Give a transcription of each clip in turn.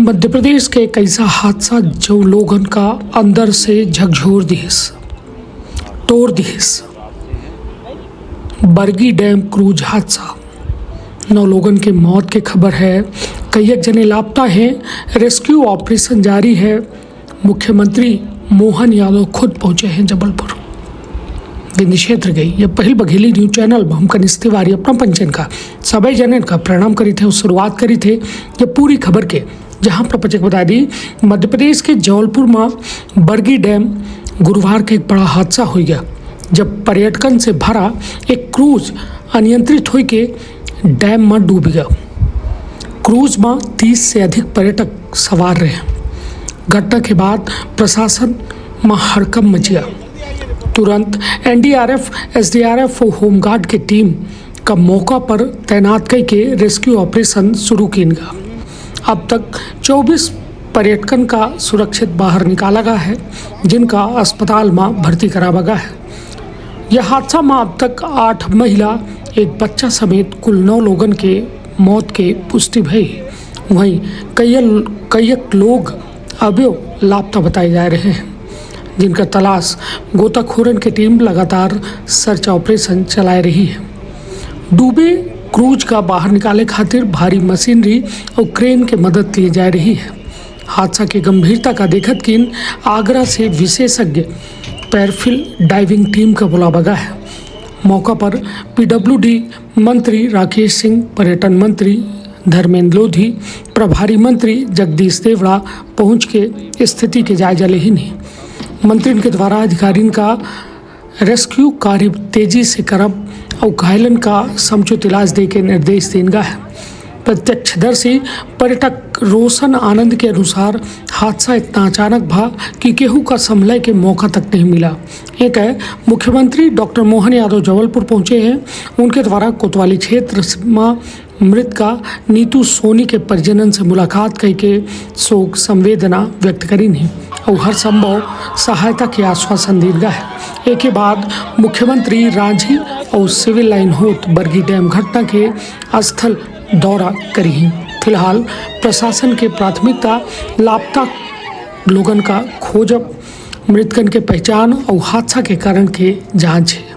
मध्य प्रदेश के एक ऐसा हादसा जो लोगन का अंदर से झकझोर दिस, तोड़ दिस। बरगी डैम क्रूज हादसा, 9 लोगन के मौत की खबर है। कई एक जने लापता हैं। रेस्क्यू ऑपरेशन जारी है। मुख्यमंत्री मोहन यादव खुद पहुंचे हैं जबलपुर। विंध्य क्षेत्र गई ये पहल बघेली न्यूज चैनल में हम कनिष्ठ तिवारी अपना पंचन का सभी जनन का प्रणाम करी थे और शुरुआत करी थे ये पूरी खबर के, जहां पर पचक बता दी मध्य प्रदेश के जबलपुर में बरगी डैम गुरुवार के एक बड़ा हादसा हो गया, जब पर्यटकन से भरा एक क्रूज अनियंत्रित हो के डैम में डूब गया। क्रूज में 30 से अधिक पर्यटक सवार रहे। घटना के बाद प्रशासन में हड़कंप मच गया। तुरंत एनडीआरएफ, एसडीआरएफ और होमगार्ड की टीम का मौका पर तैनात करके रेस्क्यू ऑपरेशन शुरू किया गया। अब तक 24 पर्यटकन का सुरक्षित बाहर निकाला गया है, जिनका अस्पताल में भर्ती कराया गया है। यह हादसा में अब तक 8 महिला, एक बच्चा समेत कुल 9 लोगन के मौत के पुष्टि भई। वहीं कई लोग अभी लापता बताए जा रहे हैं, जिनका तलाश गोताखोरन की टीम लगातार सर्च ऑपरेशन चला रही है। डूबे क्रूज का बाहर निकाले खातिर भारी मशीनरी और क्रेन की मदद ली जा रही है। हादसा की गंभीरता का देखत किन आगरा से विशेषज्ञ पैराफिल डाइविंग टीम का बुलावा गया है। मौका पर पीडब्ल्यूडी मंत्री राकेश सिंह, पर्यटन मंत्री धर्मेंद्र लोधी, प्रभारी मंत्री जगदीश देवड़ा पहुंच के स्थिति के जायजा ले ही नहीं। मंत्री के द्वारा अधिकारियों का रेस्क्यू कार्य तेजी से करब और घायलन का समुचित इलाज दे के निर्देश देगा है। प्रत्यक्षदर्शी पर्यटक रोशन आनंद के अनुसार हादसा इतना अचानक भा कि केहू का संभले के मौका तक नहीं मिला। एक है मुख्यमंत्री डॉक्टर मोहन यादव जबलपुर पहुंचे हैं। उनके द्वारा कोतवाली क्षेत्र में मृत का नीतू सोनी के परिजनन से मुलाकात करके शोक संवेदना व्यक्त करी नहीं और हर संभव सहायता के आश्वासन दिया है। एक के बाद मुख्यमंत्री रांझी और सिविल लाइन होत बरगी डैम घटना के स्थल दौरा करी। फिलहाल प्रशासन के प्राथमिकता लापता लोगन का खोजब, मृतकन के पहचान और हादसा के कारण के जांच है।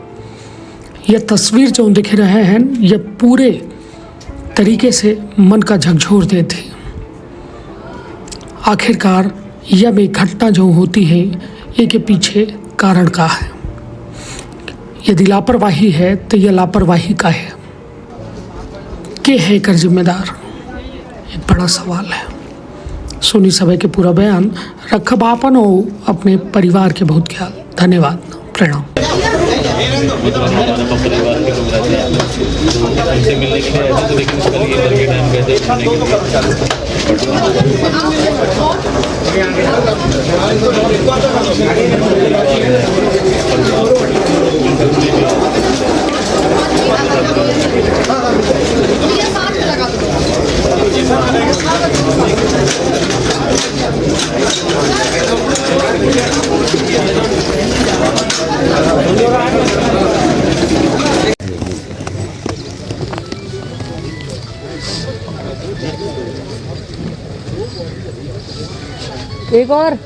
यह तस्वीर जो दिख रहे हैं यह पूरे तरीके से मन का झकझोर देते। आखिरकार यह भी घटना जो होती है ये के पीछे कारण का है। यदि लापरवाही है तो यह लापरवाही का है के है कर जिम्मेदार, एक बड़ा सवाल है। सुनी सभी के पूरा बयान रखब आपन और अपने परिवार के बहुत ख्याल। धन्यवाद, प्रणाम। एक और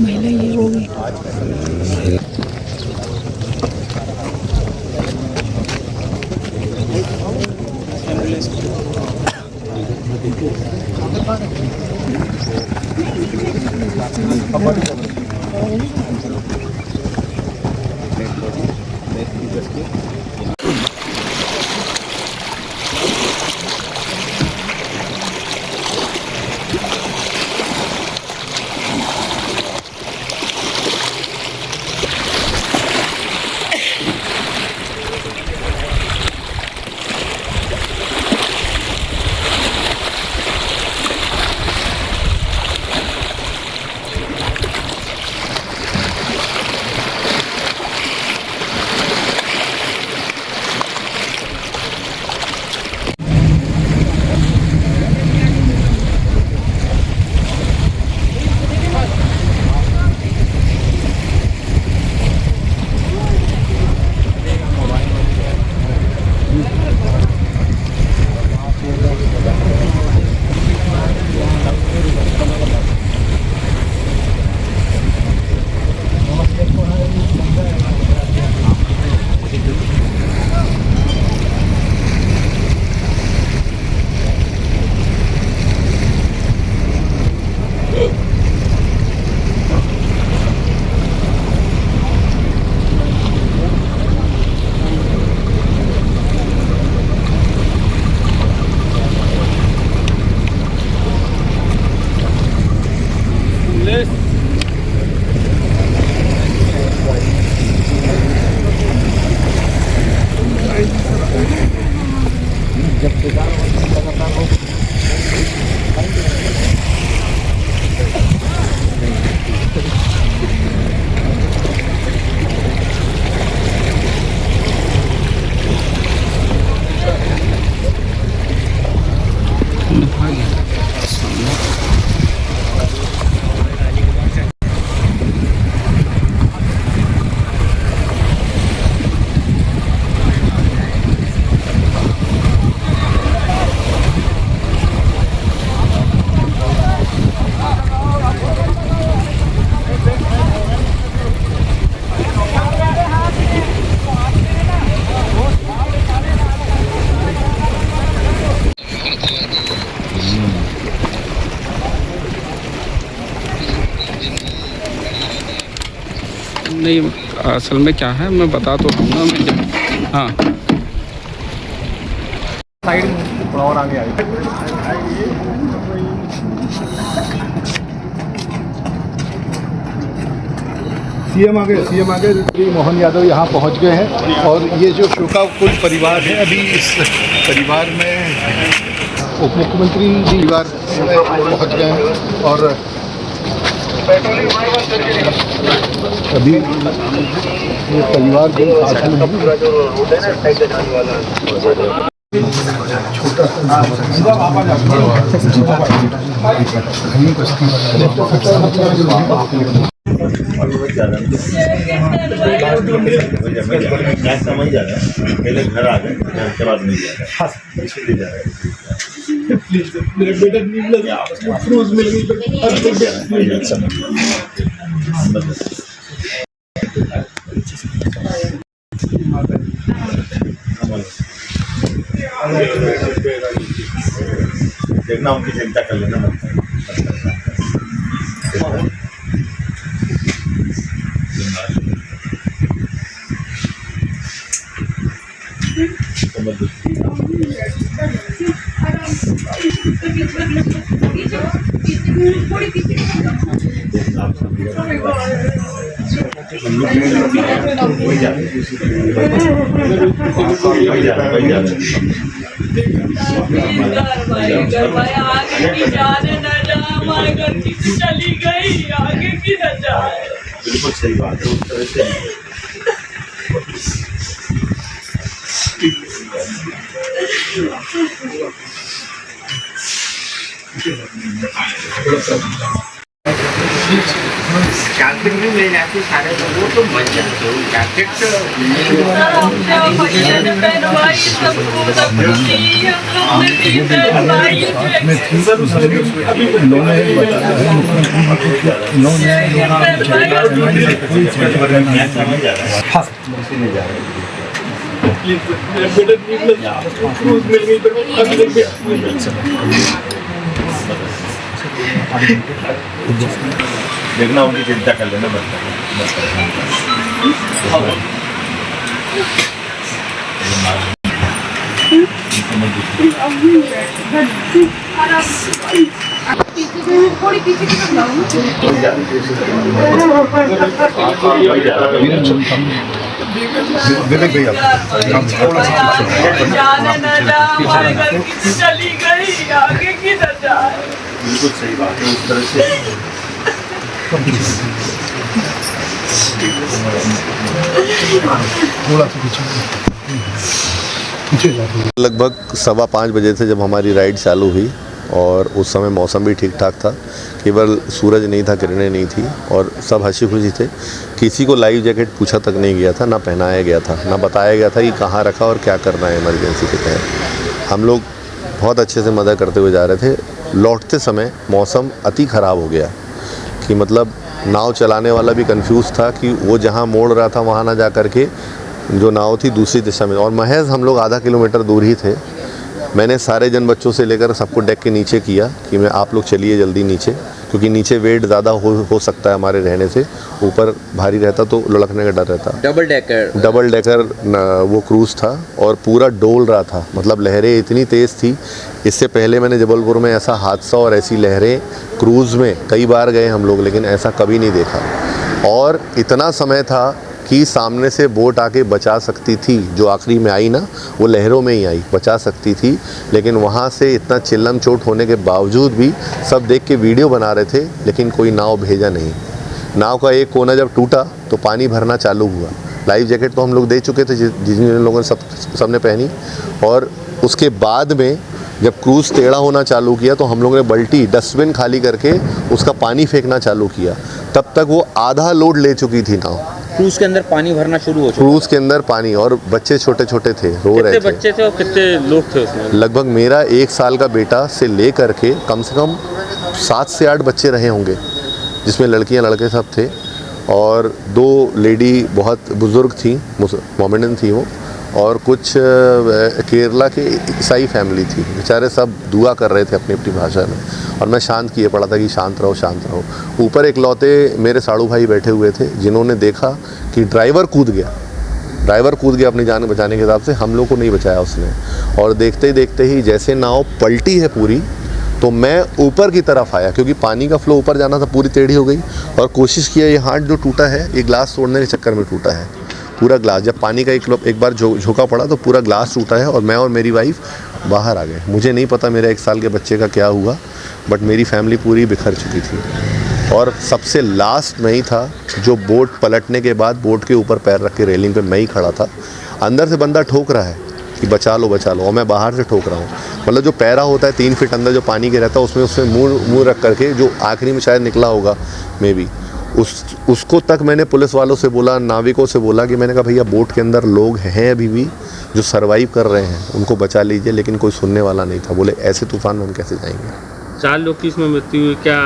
महिला ये होगी। नहीं, असल में क्या है मैं बता तो दूँगा मैं जब। हाँ, साइड थोड़ा और आगे आइए। सीएम आ गए श्री मोहन यादव यहाँ पहुँच गए हैं और ये जो शोकाकुल परिवार है, अभी इस परिवार में उप मुख्यमंत्री जी परिवार में पहुँच गए हैं और अभी ये परिवार के साथ में छोटा मैं समझ जा रहा है, पहले घर आ गए, घर के बाद नहीं जा रहा है, इसलिए जा रहा है। प्लीज मेरे बेटा नींद लगे, फ्रूज मिल गई। देखना उनकी चिंता कर लेना। चली गई, आगे की न जाए। बिल्कुल सही बात है, उस तरह से जैकेट भी मिल जाती सारे लोगों तो मच जाते हो जैकेट देखना उनकी चिंता कर लेना बस थोड़ी पीछे की तरफ विवेक भैया जाने न जा हमारे घर की चली गई आगे किधर जाए। बिल्कुल सही बात है उस तरह से थोड़ा सा पीछे लगभग 4:15 बजे से जब हमारी राइड चालू हुई और उस समय मौसम भी ठीक ठाक था, केवल सूरज नहीं था, किरणें नहीं थी और सब हंसी खुशी थे। किसी को लाइफ जैकेट पूछा तक नहीं गया था, ना पहनाया गया था, ना बताया गया था कि कहाँ रखा और क्या करना है इमरजेंसी के तहत। हम लोग बहुत अच्छे से मदद करते हुए जा रहे थे। लौटते समय मौसम अति ख़राब हो गया कि मतलब नाव चलाने वाला भी कंफ्यूज था कि वो जहाँ मोड़ रहा था वहाँ ना जा कर के जो नाव थी दूसरी दिशा में, और महज हम लोग आधा किलोमीटर दूर ही थे। मैंने सारे जन बच्चों से लेकर सबको डेक के नीचे किया कि मैं आप लोग चलिए जल्दी नीचे, क्योंकि नीचे वेट ज़्यादा हो सकता है हमारे रहने से, ऊपर भारी रहता तो लुढ़कने का डर रहता। डबल डेकर वो क्रूज़ था और पूरा डोल रहा था, मतलब लहरें इतनी तेज़ थी। इससे पहले मैंने जबलपुर में ऐसा हादसा और ऐसी लहरें क्रूज़ में कई बार गए हम लोग, लेकिन ऐसा कभी नहीं देखा। और इतना समय था कि सामने से बोट आके बचा सकती थी, जो आखिरी में आई ना वो लहरों में ही आई, बचा सकती थी। लेकिन वहाँ से इतना चिल्लम चोट होने के बावजूद भी सब देख के वीडियो बना रहे थे, लेकिन कोई नाव भेजा नहीं। नाव का एक कोना जब टूटा तो पानी भरना चालू हुआ। लाइफ जैकेट तो हम लोग दे चुके थे जिन लोगों ने सबने पहनी, और उसके बाद में जब क्रूज़ टेढ़ा होना चालू किया तो हम लोगों ने बल्टी डस्टबिन खाली करके उसका पानी फेंकना चालू किया। तब तक वो आधा लोड ले चुकी थी नाव। क्रूज के अंदर पानी भरना शुरू हो चुका। क्रूज के अंदर पानी, और बच्चे छोटे छोटे थे, रो रहे थे। कितने बच्चे थे और कितने लोग थे उसमें? लगभग मेरा 1 साल का बेटा से लेकर के कम से कम 7 से 8 बच्चे रहे होंगे, जिसमें लड़कियां लड़के सब थे। और 2 लेडी बहुत बुज़ुर्ग थी, मोमेडन थी वो, और कुछ केरला के ईसाई फैमिली थी। बेचारे सब दुआ कर रहे थे अपनी अपनी भाषा में, और मैं शांत किए पड़ा था कि शांत रहो शांत रहो। ऊपर एक लौते मेरे साड़ू भाई बैठे हुए थे, जिन्होंने देखा कि ड्राइवर कूद गया अपनी जान बचाने के हिसाब से। हम लोग को नहीं बचाया उसने, और देखते ही जैसे नाव पलटी है पूरी, तो मैं ऊपर की तरफ आया, क्योंकि पानी का फ्लो ऊपर जाना था, पूरी टेढ़ी हो गई। और कोशिश किया, ये हाथ जो टूटा है ये ग्लास तोड़ने के चक्कर में टूटा है, पूरा ग्लास। जब पानी का एक बार झोंका पड़ा तो पूरा ग्लास टूटा है, और मैं और मेरी वाइफ बाहर आ गए। मुझे नहीं पता मेरे 1 साल के बच्चे का क्या हुआ, बट मेरी फैमिली पूरी बिखर चुकी थी। और सबसे लास्ट में ही था जो बोट पलटने के बाद बोट के ऊपर पैर रख के रेलिंग पे मैं ही खड़ा था। अंदर से बंदा ठोक रहा है कि बचा लो, और मैं बाहर से ठोक रहा हूँ। मतलब जो पैरा होता है 3 फीट अंदर जो पानी के रहता है, उसमें मुँह रख करके, जो आखिरी में शायद निकला होगा मे बी, उसको तक मैंने पुलिस वालों से बोला, नाविकों से बोला कि मैंने कहा भैया बोट के अंदर लोग हैं अभी भी जो सरवाइव कर रहे हैं, उनको बचा लीजिए। लेकिन कोई सुनने वाला नहीं था। बोले ऐसे तूफान में हम कैसे जाएंगे। 4 लोग की इसमें मृत्यु हुई, क्या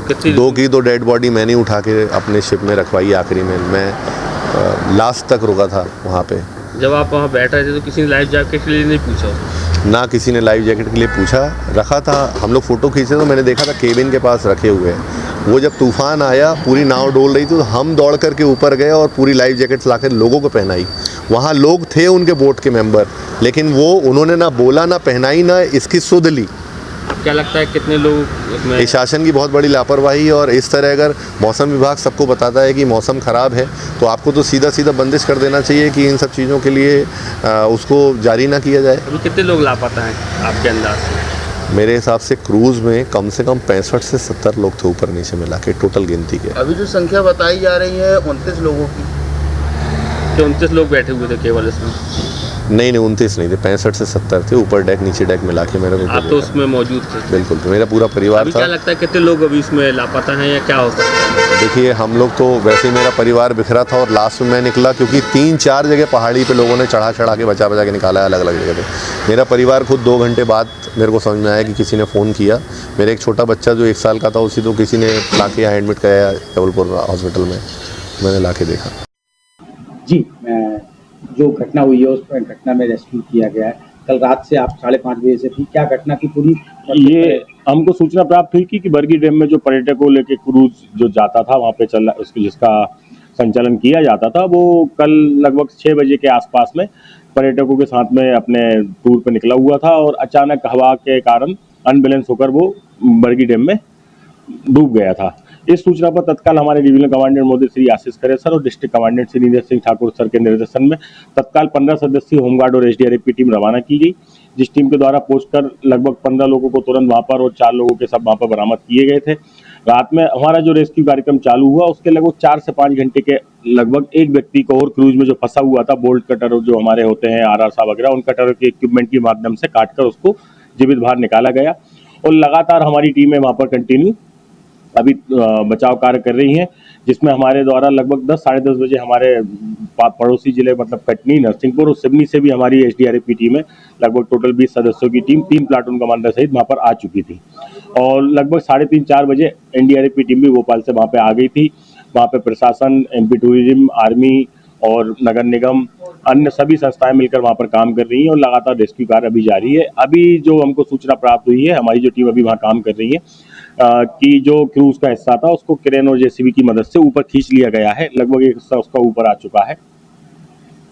कितनी? 2 डेड बॉडी मैंने उठा के अपने शिप में रखवाई। आखिरी में मैं लास्ट तक रुका था वहाँ पे। जब आप वहाँ बैठ रहे थे तो किसी ने लाइफ जैकेट के लिए नहीं पूछा? ना किसी ने लाइफ जैकेट के लिए पूछा। रखा था, हम लोग फ़ोटो खींचे तो मैंने देखा था केबिन के पास रखे हुए हैं। वो जब तूफ़ान आया, पूरी नाव डोल रही थी, तो हम दौड़ करके ऊपर गए और पूरी लाइफ जैकेट्स ला कर लोगों को पहनाई। वहाँ लोग थे उनके बोट के मेंबर, लेकिन वो उन्होंने ना बोला, ना पहनाई, ना इसकी सुध ली। क्या लगता है कितने लोग उसमें? शासन की बहुत बड़ी लापरवाही। और इस तरह अगर मौसम विभाग सबको बताता है कि मौसम ख़राब है, तो आपको तो सीधा बंदिश कर देना चाहिए कि इन सब चीज़ों के लिए उसको जारी ना किया जाए। अभी कितने लोग लापता हैं आपके अंदाज से? मेरे हिसाब से क्रूज़ में कम से कम 65 से 70 लोग थे ऊपर नीचे मिला के, टोटल गिनती के। अभी जो संख्या बताई जा रही है 29 लोगों की, कि 29 लोग बैठे हुए थे केवल इसमें? नहीं 29 नहीं थे, 65 से 70 थे, ऊपर डेक नीचे डेक मिला के मेरे को आप तो उसमें मौजूद थे। बिल्कुल, तो मेरा पूरा परिवार अभी था। क्या लगता है कितने लोग अभी इसमें लापता हैं या क्या हो सकता है? देखिए हम लोग तो वैसे ही मेरा परिवार बिखरा था और लास्ट में मैं निकला, क्योंकि 3-4 जगह पहाड़ी पे लोगों ने चढ़ा के बचा के निकाला है अलग अलग जगह पे। मेरा परिवार खुद 2 घंटे बाद मेरे को समझ में आया कि किसी ने फ़ोन किया। मेरे एक छोटा बच्चा जो 1 साल का था उसी तो किसी ने ला के यहाँ एडमिट कराया जबलपुर हॉस्पिटल में, मैंने ला के देखा। जी, जो घटना हुई है उस घटना में रेस्क्यू किया गया है। कल रात से आप 5:30 बजे से थी, क्या घटना की पूरी? ये हमको सूचना प्राप्त हुई कि बरगी डैम में जो पर्यटकों को लेके क्रूज जो जाता था वहाँ पे जिसका संचालन किया जाता था, वो कल लगभग 6 बजे के आसपास में पर्यटकों के साथ में अपने टूर पे निकला हुआ था और अचानक हवा के कारण अनबैलेंस होकर वो बरगी डैम में डूब गया था। इस सूचना पर तत्काल हमारे डिविजनल कमांडेंट मोदी श्री आशीष खरे सर और district commandant Shri Neeraj Singh Thakur sir के निर्देशन में तत्काल 15 सदस्यीय होमगार्ड और एसडीआरएफ की टीम रवाना की गई, जिस टीम के द्वारा पहुंचकर लगभग 15 लोगों को तुरंत वहां पर और 4 लोगों के सब वहां पर बरामद किए गए थे। रात में हमारा जो रेस्क्यू कार्यक्रम चालू हुआ उसके लगभग 4 से 5 घंटे के लगभग एक व्यक्ति को और क्रूज में जो फंसा हुआ था, बोल्ट कटर जो हमारे होते हैं आरआर साहब वगैरह, उन कटरों के इक्विपमेंट के माध्यम से काटकर उसको जीवित बाहर निकाला गया और लगातार हमारी टीमें वहां पर कंटिन्यू अभी बचाव कार्य कर रही हैं, जिसमें हमारे द्वारा लगभग 10 साढ़े 10 बजे हमारे पड़ोसी जिले मतलब कटनी, नरसिंहपुर और सिवनी से भी हमारी एसडीआरएफ की टीम है, लगभग टोटल 20 सदस्यों की टीम 3 प्लाटून कमांडर सहित वहाँ पर आ चुकी थी और लगभग 3:30-4 बजे एनडीआरएफ की टीम भी भोपाल से वहाँ पे आ गई थी। वहाँ पे प्रशासन, एमपी टूरिज्म, आर्मी और नगर निगम, अन्य सभी संस्थाएं मिलकर वहाँ पर काम कर रही हैं और लगातार रेस्क्यू कार्य अभी जारी है। अभी जो हमको सूचना प्राप्त हुई है, हमारी जो टीम अभी वहाँ काम कर रही है कि जो क्रूज का हिस्सा था उसको क्रेन और जेसीबी की मदद से ऊपर खींच लिया गया है, लगभग एक हिस्सा उसका ऊपर आ चुका है।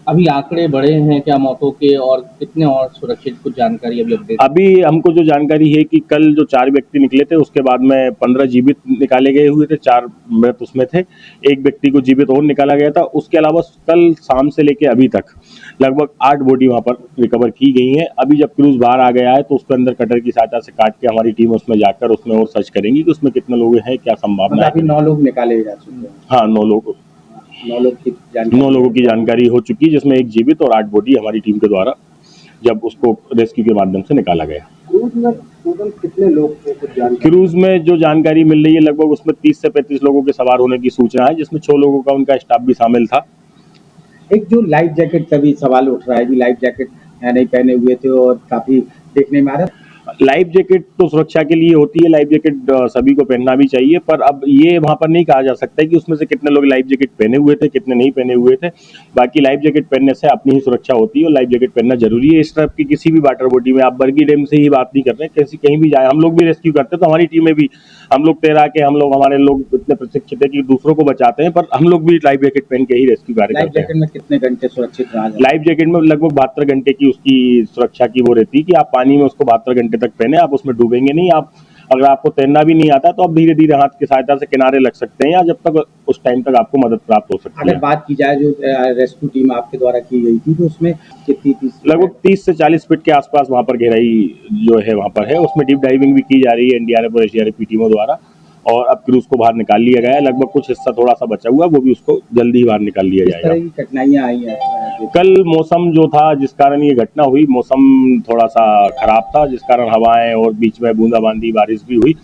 अभी आंकड़े बढ़े हैं क्या मौतों के और कितने और सुरक्षित, कुछ जानकारी अभी अपडेट? अभी हमको जो जानकारी है कि कल जो 4 व्यक्ति निकले थे उसके बाद में 15 जीवित निकाले गए हुए थे, 4 मृत उसमें थे, एक व्यक्ति को जीवित और निकाला गया था। उसके अलावा कल शाम से लेके अभी तक लगभग 8 बॉडी वहां पर रिकवर की गई हैं। अभी जब क्रूज बाहर आ गया है तो उसके अंदर कटर की सहायता से काट के हमारी टीम उसमें जाकर उसमें और सर्च करेंगी कि उसमें कितने लोग हैं, क्या संभावना है। अभी 9 लोग निकाले जा चुके हैं। हाँ, 9 लोगों की जानकारी हो चुकी है, जिसमें एक जीवित और 8 बॉडी हमारी टीम के द्वारा जब उसको रेस्क्यू के माध्यम से निकाला गया। क्रूज में टोटल कितने लोग थे? क्रूज में जो जानकारी मिल रही है लगभग उसमें 30 से 35 लोगों के सवार होने की सूचना है, जिसमें 6 लोगों का उनका स्टाफ भी शामिल था। एक जो लाइफ जैकेट का भी सवाल उठ रहा है कि लाइफ जैकेट नहीं पहने हुए थे और काफी देखने में आ रहा। लाइफ जैकेट तो सुरक्षा के लिए होती है, लाइफ जैकेट सभी को पहनना भी चाहिए, पर अब ये वहां पर नहीं कहा जा सकता है कि उसमें से कितने लोग लाइफ जैकेट पहने हुए थे, कितने नहीं पहने हुए थे। बाकी लाइफ जैकेट पहनने से अपनी ही सुरक्षा होती है और लाइफ जैकेट पहनना जरूरी है। इस तरह की किसी भी वाटर बॉडी में, आप बरगी डैम से ही बात नहीं कर रहे हैं, कहीं भी जाए, हम लोग भी रेस्क्यू करते हैं तो हमारी टीमें भी, हम लोग तैरा के, हमारे लोग इतने प्रशिक्षित है कि दूसरों को बचाते हैं, पर हम लोग भी लाइफ जैकेट पहन के ही रेस्क्यू कार्य करते हैं। लाइफ जैकेट में कितने घंटे सुरक्षित रहा? लाइफ जैकेट में लगभग 72 घंटे की उसकी सुरक्षा की वो रहती है कि आप पानी में उसको 72 घंटे तक पहने, आप उसमें डूबेंगे नहीं। आप अगर आपको तैरना भी नहीं आता तो आप धीरे धीरे हाथ की सहायता से किनारे लग सकते हैं या जब तक उस टाइम तक आपको मदद प्राप्त हो सकती है। अगर बात की जाए जो रेस्क्यू टीम आपके द्वारा की गई थी तो उसमें कितनी लगभग 30 से 40 फीट के आसपास वहां पर गहराई जो है वहां पर है, उसमें डीप डाइविंग भी की जा रही है एनडीआरएफ और एसडीआरएफ की टीमों द्वारा और अब क्रूज को बाहर निकाल लिया गया है। लगभग कुछ हिस्सा थोड़ा सा बचा हुआ, वो भी उसको जल्दी ही बाहर निकाल लिया जाएगा। इस तरह की कठिनाइयां आई हैं? कल मौसम जो था जिस कारण ये घटना हुई, मौसम थोड़ा सा खराब था, जिस कारण हवाएं और बीच में बूंदाबांदी बारिश भी हुई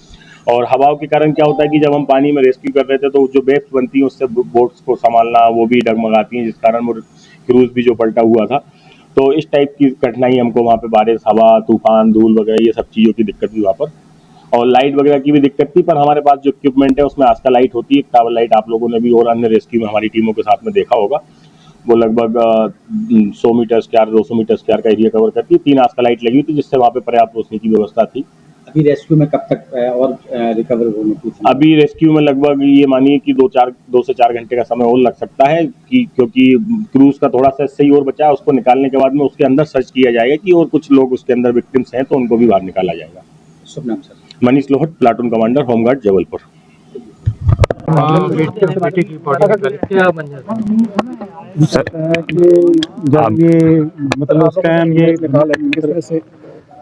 और हवाओं के कारण क्या होता है कि जब हम पानी में रेस्क्यू कर रहे थे तो जो वेव्स बनती हैं उससे बोट्स को संभालना वो भी डगमगाती हैं, जिस कारण वो क्रूज भी जो पलटा हुआ था। तो इस टाइप की कठिनाई हमको वहाँ पे बारिश, हवा, तूफान, धूल वगैरह ये सब चीज़ों की दिक्कत हुई वहाँ पर और लाइट वगैरह की भी दिक्कत थी, पर हमारे पास जो इक्विपमेंट है उसमें आजकल लाइट होती है, टावर लाइट आप लोगों ने भी और अन्य रेस्क्यू में हमारी टीमों के साथ में देखा होगा। वो लगभग 100 मीटर स्क्वायर 200 मीटर स्क्वायर का एरिया कवर करती है। 3 आजकल लाइट लगी हुई थी जिससे वहाँ पे पर्याप्त रोशनी की व्यवस्था थी। अभी रेस्क्यू में कब तक और रिकवर होने की? अभी रेस्क्यू में लगभग ये मानिए कि 2 से 4 घंटे का समय और लग सकता है कि क्योंकि क्रूज का थोड़ा सा सही और बचा है, उसको निकालने के बाद में उसके अंदर सर्च किया जाएगा कि और कुछ लोग उसके अंदर विक्टिम्स हैं तो उनको भी बाहर निकाला जाएगा। शुभ नाम sir? Manish Lohat, platoon commander, home guard, Jabalpur.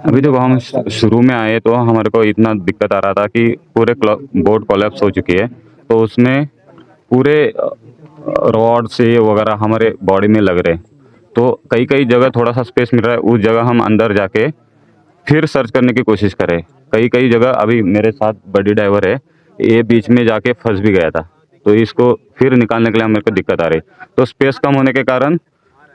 अभी जब हम शुरू में आए तो हमारे को इतना दिक्कत आ रहा था कि पूरे बोट कोलैप्स हो चुकी है, तो उसमें पूरे रॉड से वगैरह हमारे बॉडी में लग रहे, तो कई कई जगह थोड़ा सा स्पेस मिल रहा है, उस जगह हम अंदर जाके फिर सर्च करने की कोशिश करें। कई कई जगह अभी मेरे साथ बड़ी ड्राइवर है, ये बीच में जाके फंस भी गया था, तो इसको फिर निकालने के लिए मेरे को दिक्कत आ रही। तो स्पेस कम होने के कारण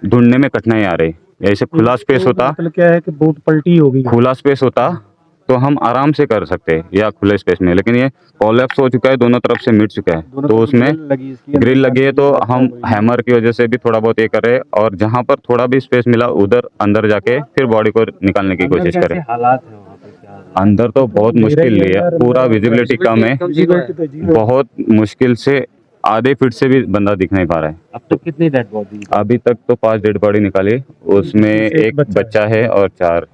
ढूंढने में कठिनाई आ रही। ऐसे खुला स्पेस होता, मतलब क्या है कि बोट पलटी होगी, खुला स्पेस होता तो हम आराम से कर सकते हैं या खुले स्पेस में, लेकिन ये कोलैप्स हो चुका है, दोनों तरफ से मिट चुका है, तो उसमें ग्रिल लगी है, तो हम हैमर की वजह से भी थोड़ा बहुत ये कर रहे हैं, और जहाँ पर थोड़ा भी स्पेस मिला उधर अंदर जाके फिर बॉडी को निकालने की कोशिश करें। हालात है वहाँ पे क्या? अंदर तो बहुत मुश्किल है, पूरा विजिबिलिटी कम है, बहुत मुश्किल से आधे फीट से भी बंदा दिख नहीं पा रहा है। अब तक कितनी डेड बॉडी? अभी तक तो 5 डेड बॉडी निकाली, उसमें एक बच्चा है और 4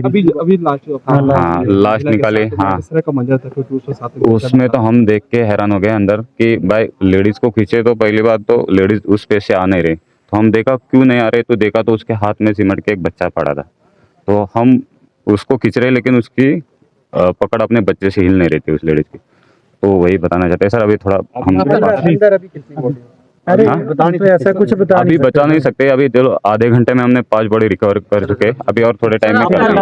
अभी लास्ट हाँ लास्ट निकाले। हाँ इस तरह का मंजर था क्योंकि उसके साथ उसमें तो हम देख के हैरान हो गए अंदर कि भाई लेडीज को खींचे, तो पहली बात तो लेडीज उस स्पेस से आ नहीं रही, तो हम देखा क्यों नहीं आ रहे, तो देखा तो उसके हाथ में सिमट के एक बच्चा पड़ा था, तो हम उसको खींच रहे लेकिन उसकी पकड़ अपने बच्चे से हिल नहीं रही थी उस लेडीज की, तो वही बताना चाहते हैं सर। अभी थोड़ा हम अंदर अभी कितनी बॉडी? अरे तो ऐसा कुछ बता अभी बचा नहीं सकते, अभी चलो आधे घंटे में हमने 5 बॉडी रिकवर कर चुके, अभी और थोड़े टाइम में कर देंगे।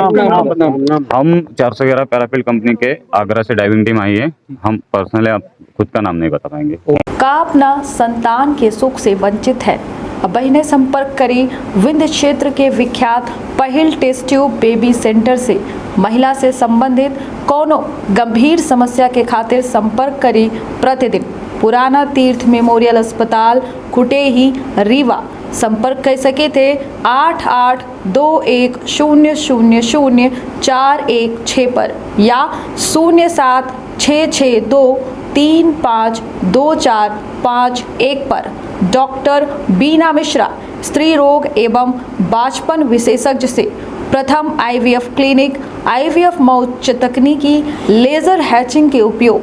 हम 411 पैराफील्ड कंपनी के आगरा से डाइविंग टीम आई है, हम पर्सनली आप खुद का नाम नहीं बता पाएंगे। का अपना संतान के सुख से वंचित है, अब बहने संपर्क करी विंध्य क्षेत्र के विख्यात पहिल टेस्ट ट्यूब बेबी सेंटर से। महिला से संबंधित कोनो गंभीर समस्या के खातिर संपर्क करी प्रतिदिन पुराना तीर्थ मेमोरियल अस्पताल कुटेही रीवा। संपर्क कर सके थे 8821000416 पर या 0766235245 पर। डॉक्टर बीना मिश्रा स्त्री रोग एवं बाचपन विशेषज्ञ से प्रथम IVF क्लिनिक, IVF मौच तकनीकी, लेजर हैचिंग के उपयोग,